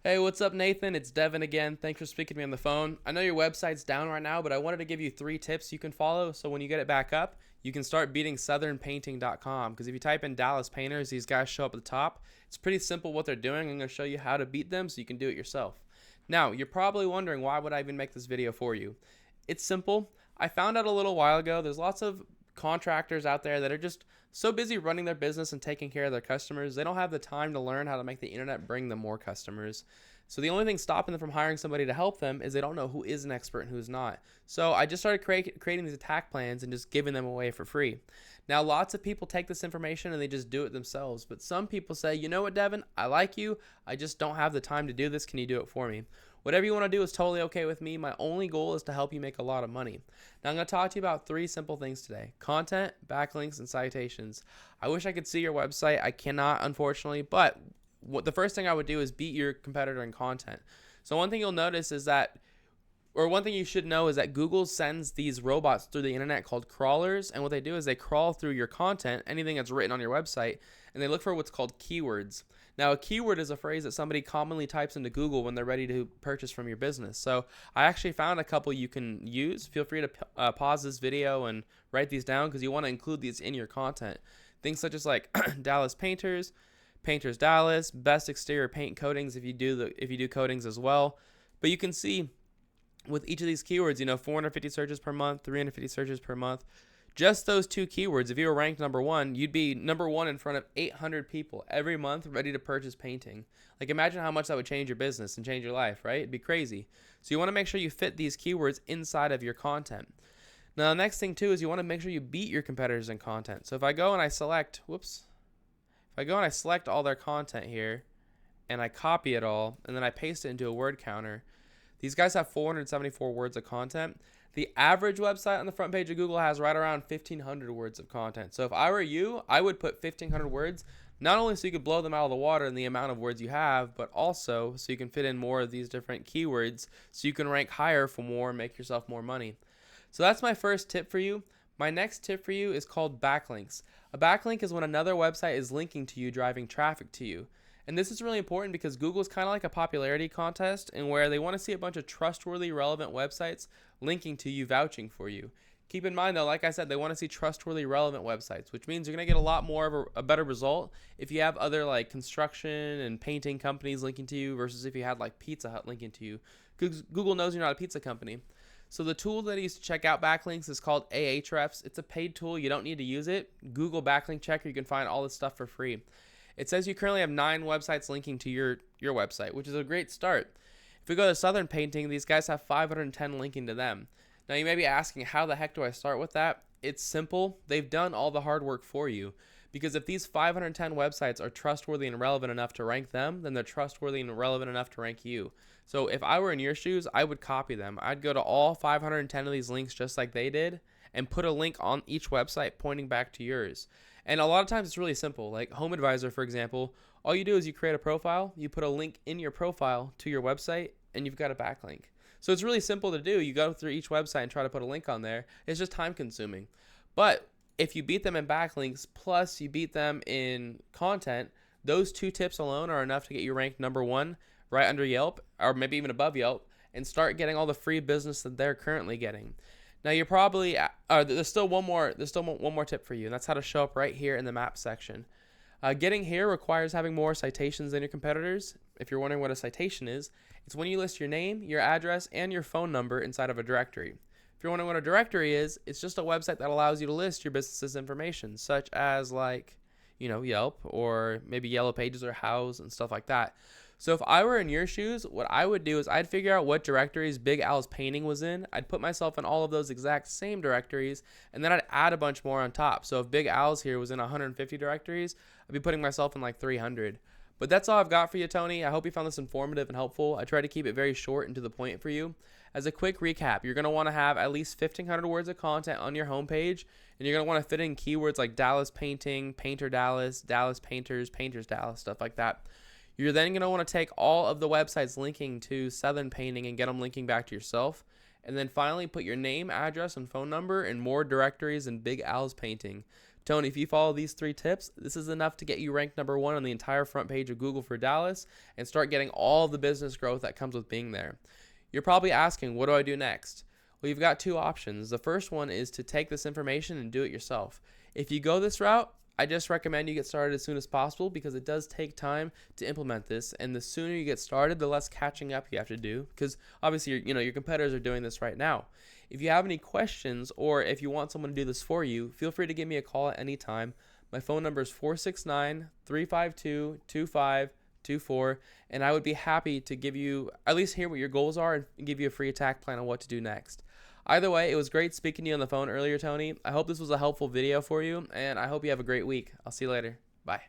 Hey, what's up, Nathan? It's Devin again. Thanks for speaking to me on the phone. I know your website's down right now, but I wanted to give you 3 tips you can follow so when you get it back up, you can start beating southernpainting.com. Because if you type in Dallas Painters, these guys show up at the top. It's pretty simple what they're doing. I'm going to show you how to beat them so you can do it yourself. Now, you're probably wondering why would I even make this video for you? It's simple. I found out a little while ago there's lots of contractors out there that are just so busy running their business and taking care of their customers, they don't have the time to learn how to make the internet bring them more customers. So the only thing stopping them from hiring somebody to help them is they don't know who is an expert and who's not. So I just started creating these attack plans and just giving them away for free. Now, lots of people take this information and they just do it themselves. But some people say, you know what, Devin, I like you. I just don't have the time to do this. Can you do it for me? Whatever you want to do is totally okay with me. My only goal is to help you make a lot of money. Now, I'm going to talk to you about 3 simple things today: content, backlinks, and citations. I wish I could see your website. I cannot, unfortunately, but the first thing I would do is beat your competitor in content. So one thing you'll notice is that, or one thing you should know is that Google sends these robots through the internet called crawlers, and what they do is they crawl through your content, anything that's written on your website, and they look for what's called keywords. Now, a keyword is a phrase that somebody commonly types into Google when they're ready to purchase from your business. So I actually found a couple you can use. Feel free to pause this video and write these down because you want to include these in your content. Things such as like Dallas Painters, Painters Dallas, best exterior paint coatings if you do coatings as well. But you can see with each of these keywords, 450 searches per month, 350 searches per month. Just those 2 keywords, if you were ranked number 1, you'd be number 1 in front of 800 people every month ready to purchase painting. Like, imagine how much that would change your business and change your life, right? It'd be crazy. So you want to make sure you fit these keywords inside of your content. Now, the next thing too is you want to make sure you beat your competitors in content. So if I go and I select, all their content here and I copy it all and then I paste it into a word counter, these guys have 474 words of content. The average website on the front page of Google has right around 1,500 words of content. So if I were you, I would put 1,500 words, not only so you could blow them out of the water in the amount of words you have, but also so you can fit in more of these different keywords so you can rank higher for more and make yourself more money. So that's my first tip for you. My next tip for you is called backlinks. A backlink is when another website is linking to you, driving traffic to you. And this is really important because Google is kind of like a popularity contest and where they want to see a bunch of trustworthy, relevant websites linking to you, vouching for you. Keep in mind, though, like I said, they want to see trustworthy, relevant websites, which means you're going to get a lot more of a better result if you have other like construction and painting companies linking to you versus if you had like Pizza Hut linking to you. Because Google knows you're not a pizza company. So the tool that I use to check out backlinks is called Ahrefs. It's a paid tool. You don't need to use it. Google Backlink Checker. You can find all this stuff for free. It says you currently have 9 websites linking to your website, which is a great start. If we go to Southern Painting, these guys have 510 linking to them. Now you may be asking, how the heck do I start with that? It's simple. They've done all the hard work for you. Because if these 510 websites are trustworthy and relevant enough to rank them, then they're trustworthy and relevant enough to rank you. So if I were in your shoes, I would copy them. I'd go to all 510 of these links just like they did and put a link on each website pointing back to yours. And a lot of times it's really simple. Like Home Advisor, for example, all you do is you create a profile, you put a link in your profile to your website, and you've got a backlink. So it's really simple to do. You go through each website and try to put a link on there. It's just time consuming. But if you beat them in backlinks, plus you beat them in content, those 2 tips alone are enough to get you ranked number 1 right under Yelp, or maybe even above Yelp, and start getting all the free business that they're currently getting. Now you're probably there's still one more tip for you, and that's how to show up right here in the map section. Getting here requires having more citations than your competitors. If you're wondering what a citation is, it's when you list your name, your address, and your phone number inside of a directory. If you're wondering what a directory is, it's just a website that allows you to list your business's information, such as like, Yelp or maybe Yellow Pages or Houzz and stuff like that. So if I were in your shoes, what I would do is I'd figure out what directories Big Al's Painting was in. I'd put myself in all of those exact same directories, and then I'd add a bunch more on top. So if Big Al's here was in 150 directories, I'd be putting myself in like 300. But that's all I've got for you, Tony. I hope you found this informative and helpful. I try to keep it very short and to the point for you. As a quick recap, you're going to want to have at least 1,500 words of content on your homepage, and you're going to want to fit in keywords like Dallas Painting, Painter Dallas, Dallas Painters, Painters Dallas, stuff like that. You're then going to want to take all of the websites linking to Southern Painting and get them linking back to yourself. And then finally put your name, address, and phone number in more directories than Big Al's Painting. Tony, if you follow these 3 tips, this is enough to get you ranked number 1 on the entire front page of Google for Dallas and start getting all the business growth that comes with being there. You're probably asking, what do I do next? Well, you've got 2 options. The first one is to take this information and do it yourself. If you go this route, I just recommend you get started as soon as possible because it does take time to implement this, and the sooner you get started, the less catching up you have to do because obviously your competitors are doing this right now. If you have any questions or if you want someone to do this for you, feel free to give me a call at any time. My phone number is 469-352-2524, and I would be happy to give you at least hear what your goals are and give you a free attack plan on what to do next. Either way, it was great speaking to you on the phone earlier, Tony. I hope this was a helpful video for you, and I hope you have a great week. I'll see you later. Bye.